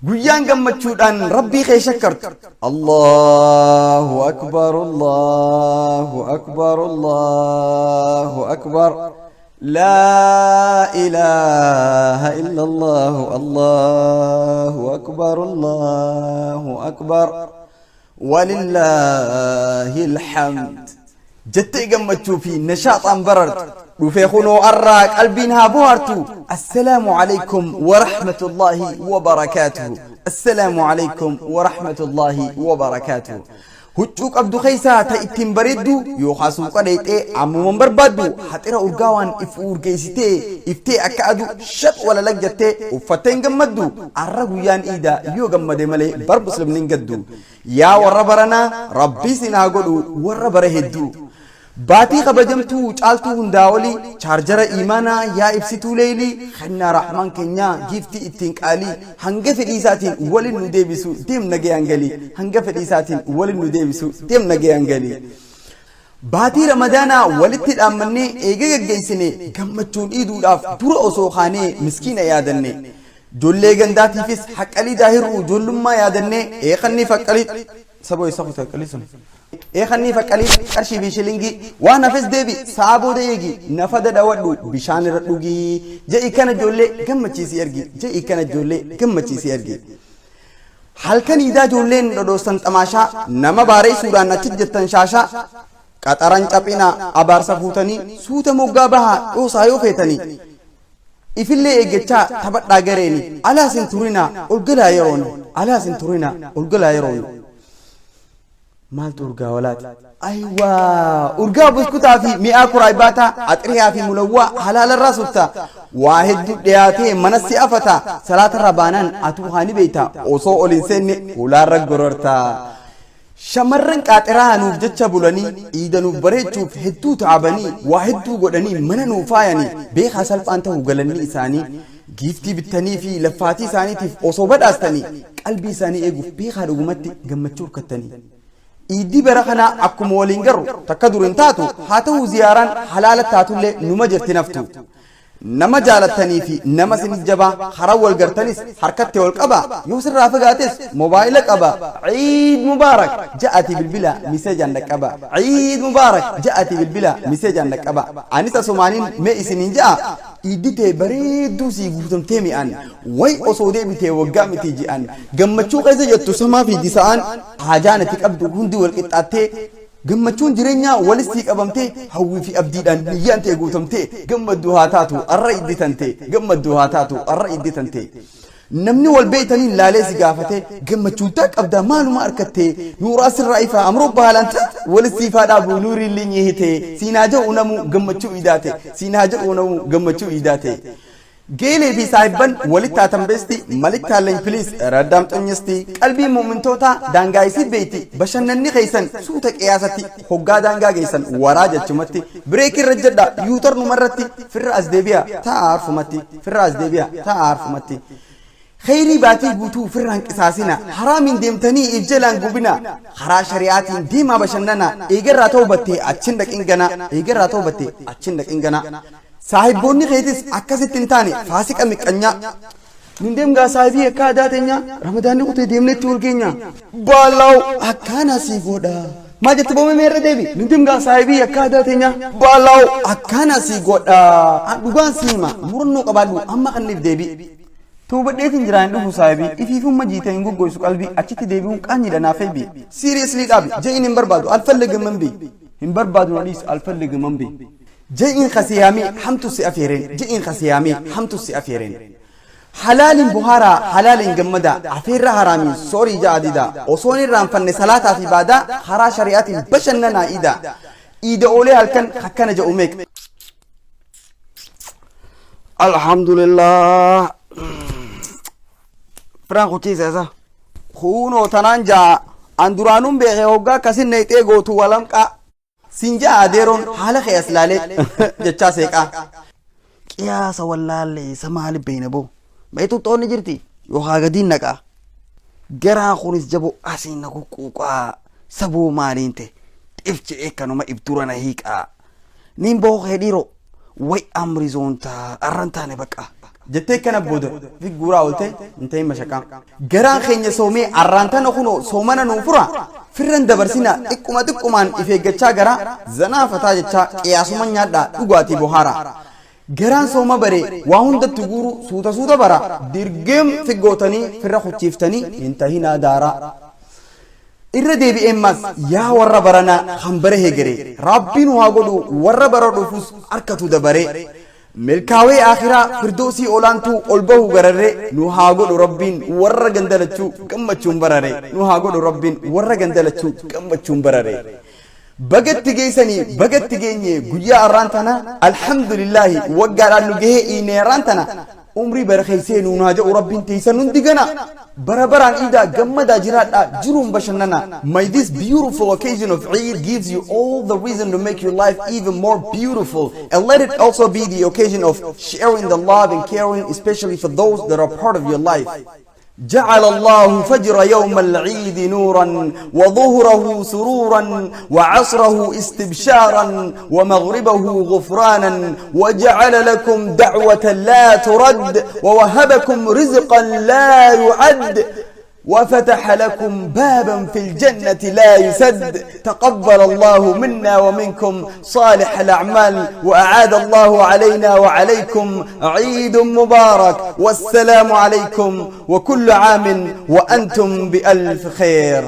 Guyyan gammachuudhaan Rabbii kee shakkartu. Allahu akbar, Allahu akbar, Allahu akbar. لا إله إلا الله، الله أكبر، الله أكبر، ولله الحمد. جتي قمتشو في نشاط بررت وفيخونو أراك قلبينها بوارتو. السلام عليكم ورحمة الله وبركاته. السلام عليكم ورحمة الله وبركاته. huccuu qabdu keessaa ta ittiin bareeddu yoo haasuu qadheexee ammuman barbaaddu haxira urgaawaan if urgeessitee iftee akka adu shaq wala lagjattee uffatteen gammaddu arra guyyaan iidaa yoo gammade malee bar muslimniin gaddu. yaa warra baranaa rabbii sinaa godhu warra bara hedduu. baatii kabajamtuu caaltuu hundaa olii chaarjara iimaanaa yaa ibsituu leelii kennaa rahmaan keenyaa giiftii ittiin qaalii hanga fedhii isaatiin waliin nu deebisu deemna ga'aan galii hanga fedhii isaatiin waliin nu deebisu deemna ga'aan galii. baatii ramadaanaa walitti dhaammannee eega gaggeessine gammachuun iiduudhaaf dura osoo kaanee miskiina yaadanne ijoollee gandaatiifis haqqalii daahiruu ijoollummaa yaadannee eeqannii faqqalii saboo isa kutaa haqqalii sun. خني فقلي قرشي بيشلينجي وانا فز ديبي صابو ديجي نفد داودو بشان ردوجي جاي كان جولي كم تشيسي ارجي جاي كان جولي كم تشيسي ارجي هل كان إذا جولين ردوستن تماشا نما باري سورة نتجتن شاشا كاتران تابينا أبار سفوتني سوت مقابها أو سايو فيتني إفلي إجتشا تبت داغريني على سنتورينا أولجلا يرون على سنتورينا أولجلا يرون مال تورجا ولات أيوة أورجا بسكوتا في مئة كرايباتا أتريها في ملوى حلال الراسوتا واحد دياتي منسي أفتا صلاة ربانان أتوهاني بيتا أوصو أولينسين ولا رجورتا شمرن كاترها نوف جتشا بولاني إيدا نوف بريتشوف هدو تعباني واحدو قداني منا نوفاياني بيخا سلف أنتهو قلني إساني جيفتي بالتاني في لفاتي ساني تيف أوصو بد أستاني قلبي ساني إيقوف بيخا رقمتي قمتشور كتاني إيدي برخنا أكو مولينجرو تكدر انتاتو هاتو زياران حلالة تاتو اللي نمجر تنفتو نما جالتني في نما سنجبا خراول قرتنس حركتي والقبا يوسر رافقاتس موبايلك أبا عيد مبارك جاءتي بالبلا مساج عندك أبا عيد مبارك جاءتي بالبلا مساج عندك أبا أنيسا سومانين ما إسنين جاء إيدي تي بريد دوسي قوتم تيمي أن وي أصودي بتي وقامي تيجي أن قمتشو قيزة جتو سما في ديسان حاجانتك أبدو هندي والقطعتي gammachuun jireenya walistiik abamtee hawwii fi abdiidhaan niyyaan ta'e guutamtee gammadduu haa taatu arra idditante gammadduu haa taatu arra idditante. namni wal beeytaniin laalee si gaafate gammachuun taa qabdaa maaluma arkatte nuuraa sirraa ifaa amroo baalanta walistiifaa dhaabuu nuuriin linyee hite siinaa ja'u namu gammachuu idaate siinaa ja'u namu gammachuu idaate. geelee fi saahiban walitti tambesti malikta leen please radam xanyesti qalbii mu'mintoota daangaayisi beeti bashannanni keeysan suuta qiyaasatti hoggaa daangaa geeysan waraa jechumatti bireekii rajjadha yuutar numarratti firra asdeebiya ta'arfumatti firra asdeebiya ta'arfumatti. خيري باتي بوتو فران قصاصنا حرامين ديمتني إجلان قبنا خرا شريعاتين ديما بشننا إيجر توبتي أتشندك إنجنا إيجر توبتي أتشندك إنجنا صاحب بوني خيتس أكاسي تنتاني فاسق أمك أنيا من ديم غا صاحبي أكاداتنيا رمضان نقطة ديمني تولكينيا بالاو أكانا سيفودا ما جت بومي ميرا ديبي من ديم غا صاحبي أكاداتنيا بالاو أكانا سيفودا أدوغان سيما مرنو قبالو أما خنف ديبي توبة ديتين جران دو صاحبي إفيفم مجيتا ينقو قويسو قلبي أچتي ديبيون قاني لنا فيبي seriously دابي جاين انبربادو الفلق منبي انبربادو وليس الفلق منبي جاين خسيامي حمتو سيأفيرين جاين خسيامي حمتو سيأفيرين حلال بوهارا حلال جمدا عفير حرامي سوري جاديدا وصوني رانفن صلاة في بادا خرا شريعات بشننا إيدا أولي هالكن حكنا جاوميك الحمد لله فرانكو تيزا خونو تنانجا اندرانون بيغيوغا كسين نيتي غوتو ولمقا سنجا اديرون حالة خياس لالي جچا سيقا قياس واللالي سمالي بينبو بيتو طوني جرتي يوها غدين نقا غران خونيس جبو اسين نقو قوقا سبو مالينتي تفج ايكانو ما ابتورانا هيكا نيمبو خيديرو وي امري زونتا ارانتاني بقا jettee kana booda fi guuraa oolte intee mashaqaa garaan keenya soomee arraantan kunoo soomana nuu fura firran dabarsina xiqqummaan ifeeggachaa gara zanaafataa jecha qiyaasuma nyaadhaa dhugaatii bohaara garaan sooma bare waa hundatti guuru suuta bara dirgeem figgootanii firra kuchiiftanii intahinaa daaraa irra deebi'eemmas yaa warra barana hambare hegere rabbiin waa godhu warra bara dhufus arkatu dabare milkaawee akhiraa firdoosii olaantuu ol bahu gararre nu haa godhu rabbiin warra gandalachuu gammachuun barare nu haa godhu rabbiin warra gandalachuu gammachuun barare bagatti geessanii bagatti geenye guyyaa arraan tana alhamdulillahi waggaadhaan nu gahee iine arraan tana umrii barakeessee nuun haa jedhu rabbiin teessan hundi gana barabaraan iidaa gammadaa jiraadhaa jiruun bashannana. May this beautiful occasion of Eid gives you all the reason to make your life even more beautiful, and let it also be the occasion of sharing the love and caring, especially for those that are part of your life. جعل الله فجر يوم العيد نورا وظهره سرورا وعصره استبشارا ومغربه غفرانا وجعل لكم دعوة لا ترد ووهبكم رزقا لا يعد وفتح لكم بابا في الجنة لا يسد تقبل الله منا ومنكم صالح الأعمال وأعاد الله علينا وعليكم عيد مبارك والسلام عليكم وكل عام وأنتم بألف خير.